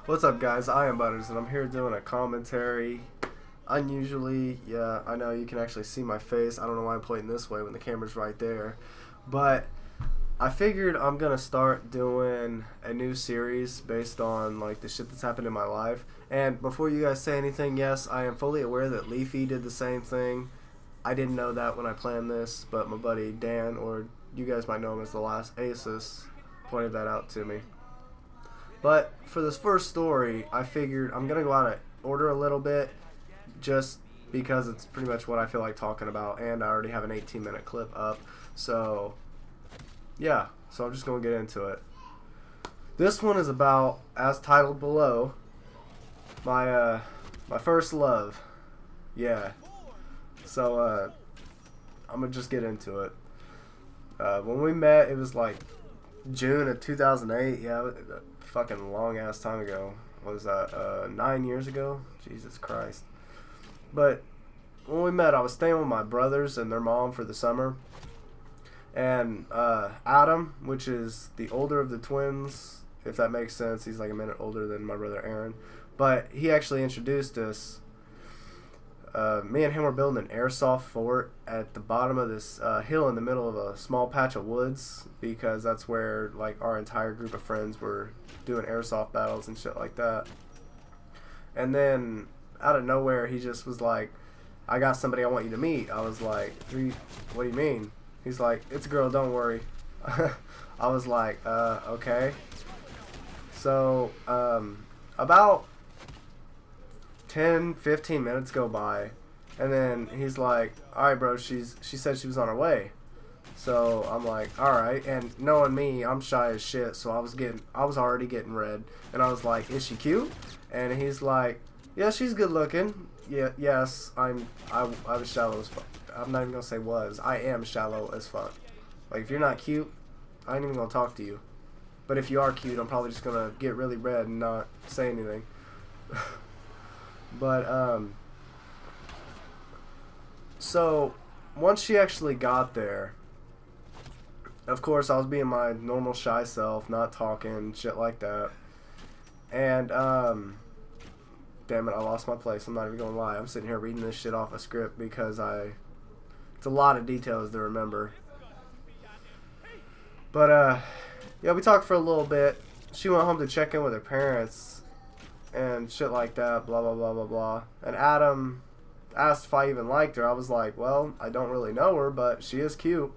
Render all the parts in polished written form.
What's up, guys? I am Butters, and I'm here doing a commentary. Unusually, yeah, I know you can actually see my face. I don't know why I'm playing this way when the camera's right there. But I figured I'm gonna start doing a new series based on like the shit that's happened in my life. And before you guys say anything, yes, I am fully aware that Leafy did the same thing. I didn't know that when I planned this, but my buddy Dan, or you guys might know him as the Last Asus, pointed that out to me. But for this first story, I figured I'm going to go out of order a little bit just because it's pretty much what I feel like talking about, and I already have an 18-minute clip up. So, yeah, so I'm just going to get into it. This one is about, as titled below, my first love. Yeah. So, I'm going to just get into it. When we met, it was like June of 2008. Yeah, fucking long ass time ago. What was that? 9 years ago? Jesus Christ. But when we met, I was staying with my brothers and their mom for the summer. And Adam, which is the older of the twins, if that makes sense, he's like a minute older than my brother Aaron. But he actually introduced us. Me and him were building an airsoft fort at the bottom of this hill in the middle of a small patch of woods, because that's where like our entire group of friends were doing airsoft battles and shit like that. And then out of nowhere, he just was like, "I got somebody I want you to meet." I was like, "What do you mean?" He's like, "It's a girl, don't worry." I was like, okay. So about 10-15 minutes go by, and then he's like, "Alright, bro, she said she was on her way." So I'm like, "Alright," and knowing me, I'm shy as shit, so I was already getting red, and I was like, "Is she cute?" And he's like, "Yeah, she's good looking." Yeah, yes, I was shallow as fuck. I'm not even gonna say was. I am shallow as fuck. Like, if you're not cute, I ain't even gonna talk to you. But if you are cute, I'm probably just gonna get really red and not say anything. But, so, once she actually got there, of course, I was being my normal shy self, not talking, shit like that. And, damn it, I lost my place. I'm not even gonna lie. I'm sitting here reading this shit off a script because it's a lot of details to remember. But, yeah, we talked for a little bit. She went home to check in with her parents and shit like that, blah, blah, blah, blah, blah. And Adam asked if I even liked her. I was like, well, I don't really know her, but she is cute.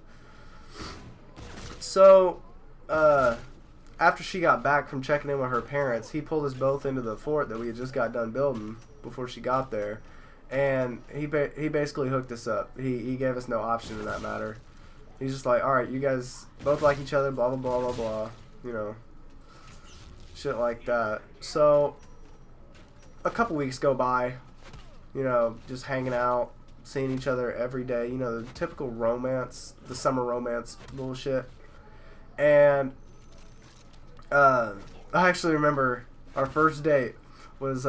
So, after she got back from checking in with her parents, he pulled us both into the fort that we had just got done building before she got there. And he basically hooked us up. He gave us no option in that matter. He's just like, "Alright, you guys both like each other, blah, blah, blah, blah, blah." You know, shit like that. So, a couple weeks go by, you know, just hanging out, seeing each other every day, you know, the typical romance, the summer romance bullshit. And I actually remember our first date was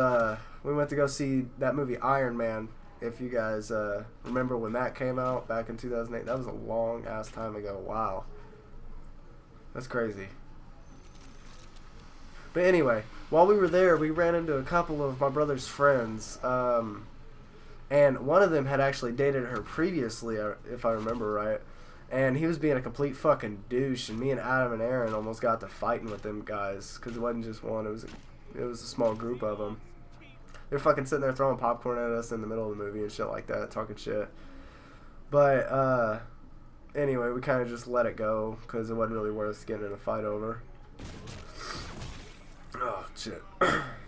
we went to go see that movie Iron Man. If you guys remember when that came out back in 2008, that was a long ass time ago. Wow, that's crazy. But anyway, while we were there, we ran into a couple of my brother's friends, and one of them had actually dated her previously, if I remember right. And he was being a complete fucking douche, and me and Adam and Aaron almost got to fighting with them guys, because it wasn't just one, it was a small group of them. They're fucking sitting there throwing popcorn at us in the middle of the movie and shit like that, talking shit. But, anyway, we kind of just let it go, because it wasn't really worth getting in a fight over. Oh, shit.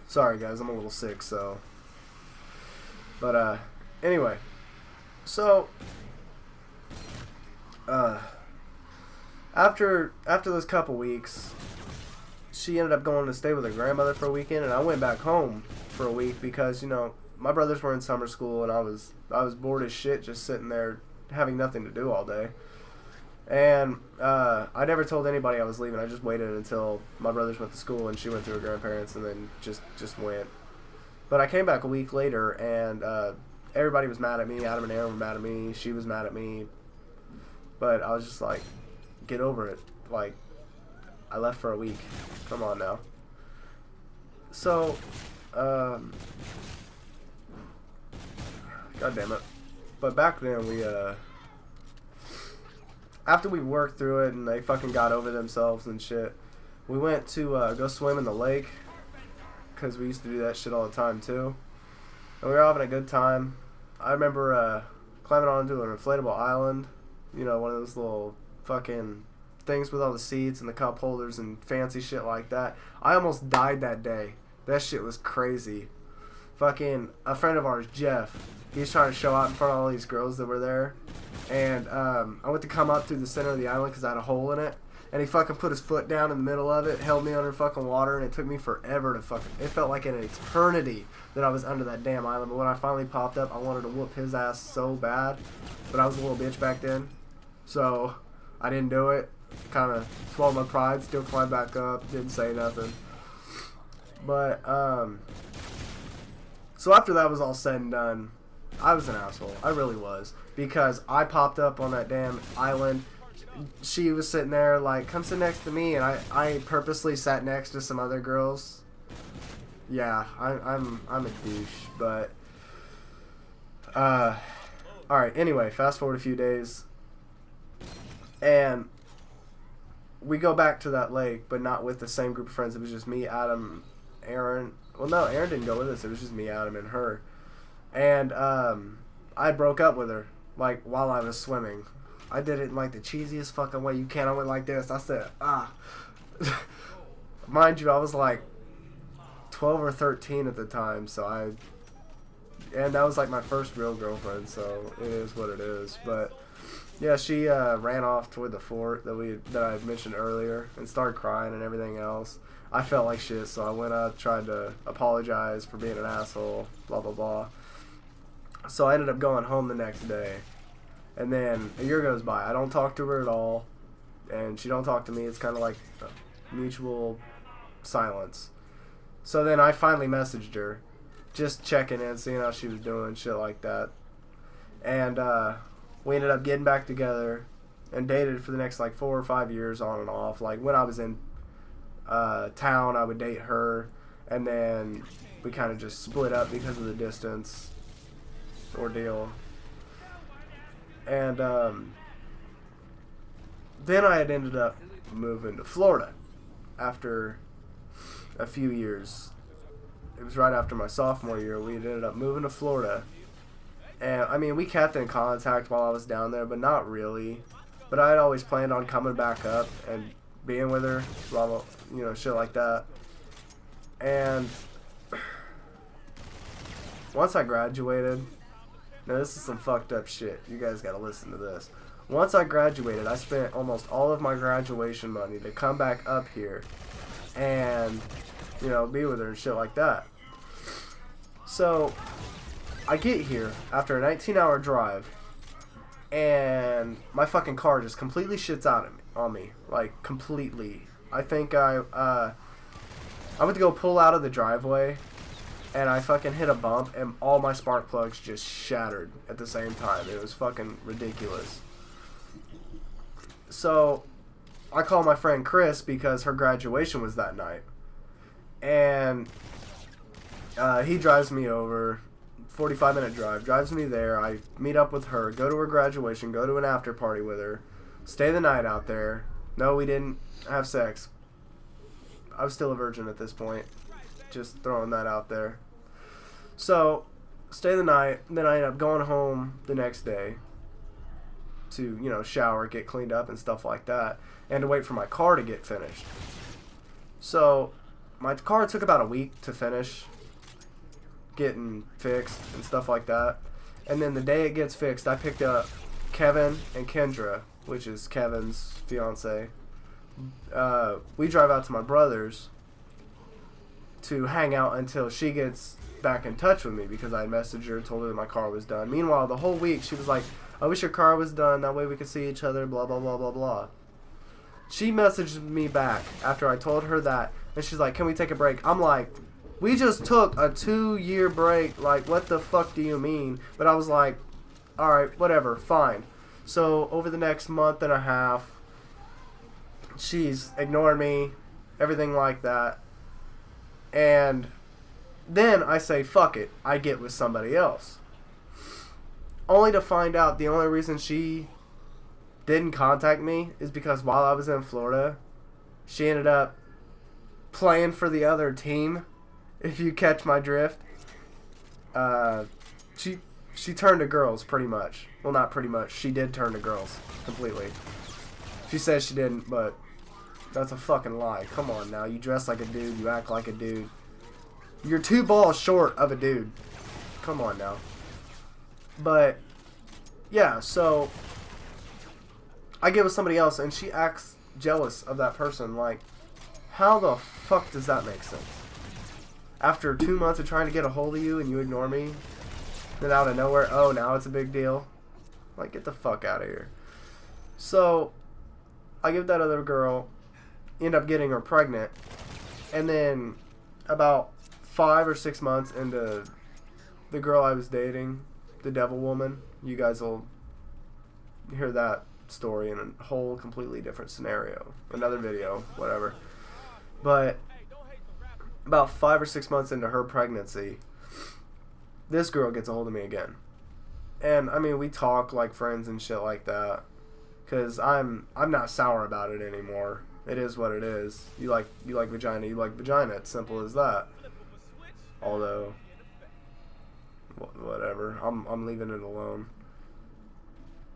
Sorry, guys, I'm a little sick, so. But, anyway. So, after those couple weeks, she ended up going to stay with her grandmother for a weekend, and I went back home for a week because, you know, my brothers were in summer school, and I was bored as shit just sitting there having nothing to do all day. And I never told anybody I was leaving. I just waited until my brothers went to school and she went to her grandparents, and then just went. But I came back a week later, and everybody was mad at me. Adam and Aaron were mad at me. She was mad at me. But I was just like, get over it. Like, I left for a week. Come on now. So, God damn it. But back then, we, after we worked through it and they fucking got over themselves and shit, we went to, go swim in the lake. Because we used to do that shit all the time, too. And we were having a good time. I remember, climbing onto an inflatable island. You know, one of those little fucking things with all the seats and the cup holders and fancy shit like that. I almost died that day. That shit was crazy. Fucking a friend of ours, Jeff, he's trying to show out in front of all these girls that were there. And I went to come up through the center of the island because I had a hole in it. And he fucking put his foot down in the middle of it, held me under fucking water, and it took me forever to fucking... It felt like an eternity that I was under that damn island. But when I finally popped up, I wanted to whoop his ass so bad. But I was a little bitch back then. So, I didn't do it. Kind of swallowed my pride, still climbed back up, didn't say nothing. But, so after that was all said and done, I was an asshole. I really was. Because I popped up on that damn island. She was sitting there like, come sit next to me, and I purposely sat next to some other girls. Yeah, I'm a douche, but alright, anyway, fast forward a few days, and we go back to that lake, but not with the same group of friends. It was just me, Adam, Aaron. Well, no, Aaron didn't go with us. It was just me, Adam, and her. And I broke up with her, like, while I was swimming. I did it in, like, the cheesiest fucking way you can. I went like this. I said, ah. Mind you, I was, like, 12 or 13 at the time, so and that was, like, my first real girlfriend, so it is what it is. But, yeah, she ran off toward the fort that I mentioned earlier and started crying and everything else. I felt like shit, so I went up, tried to apologize for being an asshole, blah, blah, blah. So I ended up going home the next day. And then a year goes by. I don't talk to her at all, and she don't talk to me. It's kind of like mutual silence. So then I finally messaged her, just checking in, seeing how she was doing, shit like that. And we ended up getting back together and dated for the next like 4 or 5 years on and off. Like when I was in town, I would date her, and then we kind of just split up because of the distance ordeal. And then I had ended up moving to Florida after a few years. It was right after my sophomore year. We had ended up moving to Florida. And, I mean, we kept in contact while I was down there, but not really. But I had always planned on coming back up and being with her, blah, blah, you know, shit like that. And once I graduated... Now, this is some fucked up shit. You guys gotta listen to this. Once I graduated, I spent almost all of my graduation money to come back up here and, you know, be with her and shit like that. So, I get here after a 19-hour drive, and my fucking car just completely shits out on me. Like, completely. I think I went to go pull out of the driveway, and I fucking hit a bump, and all my spark plugs just shattered at the same time. It was fucking ridiculous. So, I called my friend Chris because her graduation was that night. And he drives me over, 45-minute drive, drives me there. I meet up with her, go to her graduation, go to an after party with her, stay the night out there. No, we didn't have sex. I was still a virgin at this point. Just throwing that out there. So, stay the night, then I end up going home the next day to, you know, shower, get cleaned up and stuff like that, and to wait for my car to get finished. So, my car took about a week to finish getting fixed and stuff like that. And then the day it gets fixed, I picked up Kevin and Kendra, which is Kevin's fiance. We drive out to my brother's to hang out until she gets back in touch with me because I messaged her, told her that my car was done. Meanwhile, the whole week she was like, I wish your car was done, that way we could see each other, blah, blah, blah, blah, blah. She messaged me back after I told her that, and she's like, can we take a break? I'm like, we just took a 2-year break, like, what the fuck do you mean? But I was like, alright, whatever, fine. So, over the next month and a half, she's ignored me, everything like that. And then I say, fuck it, I get with somebody else. Only to find out the only reason she didn't contact me is because while I was in Florida, she ended up playing for the other team, if you catch my drift. She turned to girls, pretty much. Well, not pretty much. She did turn to girls, completely. She says she didn't, but that's a fucking lie. Come on now. You dress like a dude. You act like a dude. You're 2 balls short of a dude. Come on now. But, yeah, so I get with somebody else, and she acts jealous of that person. Like, how the fuck does that make sense? After 2 months of trying to get a hold of you and you ignore me, then out of nowhere, oh, now it's a big deal? Like, get the fuck out of here. So, I give that other girl, end up getting her pregnant, and then about 5 or 6 months into the girl I was dating, the devil woman, you guys will hear that story in a whole completely different scenario. Another video, whatever. But about 5 or 6 months into her pregnancy, this girl gets a hold of me again. And, I mean, we talk like friends and shit like that. Because I'm not sour about it anymore. It is what it is. You like vagina, you like vagina. It's simple as that. Although, whatever. I'm leaving it alone.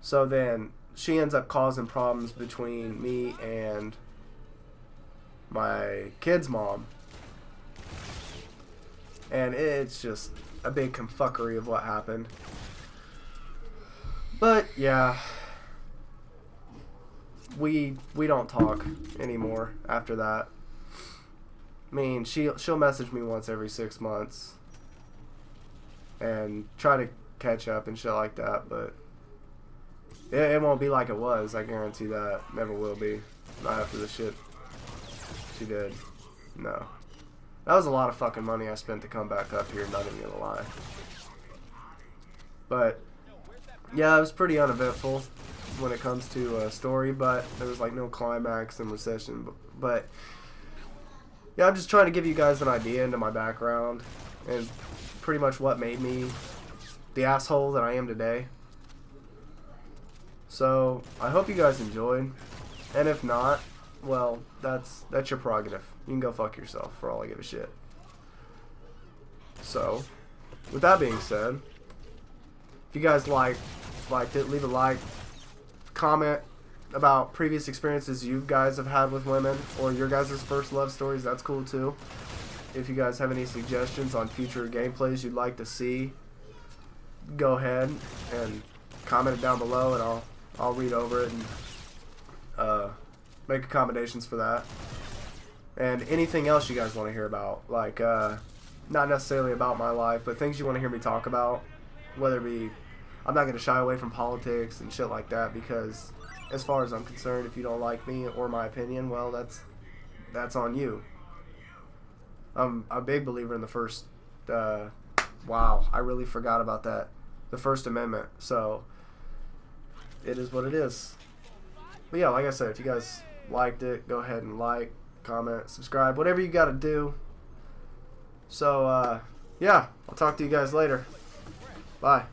So then, she ends up causing problems between me and my kid's mom. And it's just a big confuckery of what happened. But, yeah. We don't talk anymore after that. I mean, she'll message me once every 6 months and try to catch up and shit like that, but it won't be like it was. I guarantee that. Never will be. Not after the shit she did. No. That was a lot of fucking money I spent to come back up here, not even gonna lie. But yeah, it was pretty uneventful when it comes to a story, but there was like no climax and recession. But yeah, I'm just trying to give you guys an idea into my background and pretty much what made me the asshole that I am today. So I hope you guys enjoyed, and if not, well, that's your prerogative. You can go fuck yourself for all I give a shit. So, with that being said, if you guys liked it, leave a like, comment about previous experiences you guys have had with women, or your guys' first love stories. That's cool too. If you guys have any suggestions on future gameplays you'd like to see, go ahead and comment it down below, and I'll read over it and make accommodations for that. And anything else you guys want to hear about, like not necessarily about my life, but things you want to hear me talk about, whether it be, I'm not going to shy away from politics and shit like that, because as far as I'm concerned, if you don't like me or my opinion, well, that's on you. I'm a big believer in the first, wow, I really forgot about that, the First Amendment, so it is what it is. But yeah, like I said, if you guys liked it, go ahead and like, comment, subscribe, whatever you got to do. So, yeah, I'll talk to you guys later. Bye.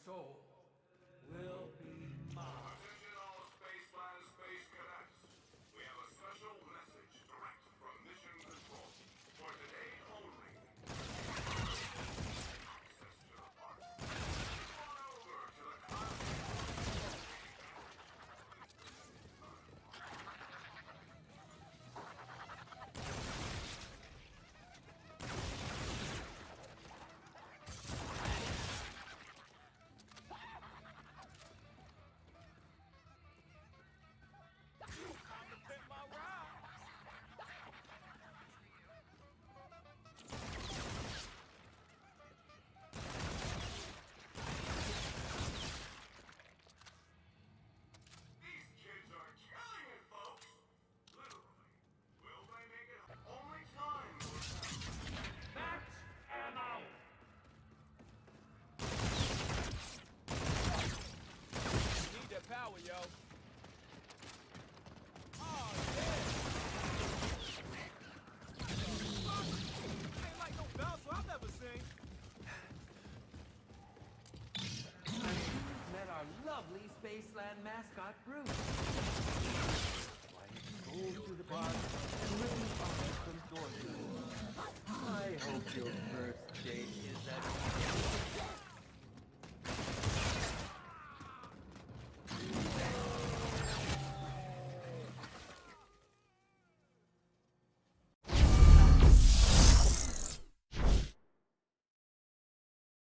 soul will be mine. Attention all Spaceland Space Cadets. We have a special message direct from Mission Control. For today only. Access to the park. Come on over to the These kids are killing it, folks! Literally. Will they make it? Only time will tell. Max ammo! Need that power, yo. Ain't like no bouncer I've never seen. Met our lovely Spaceland mascot, Bruce. Quiet goes to the park and really offers some door to. I hope your first date is that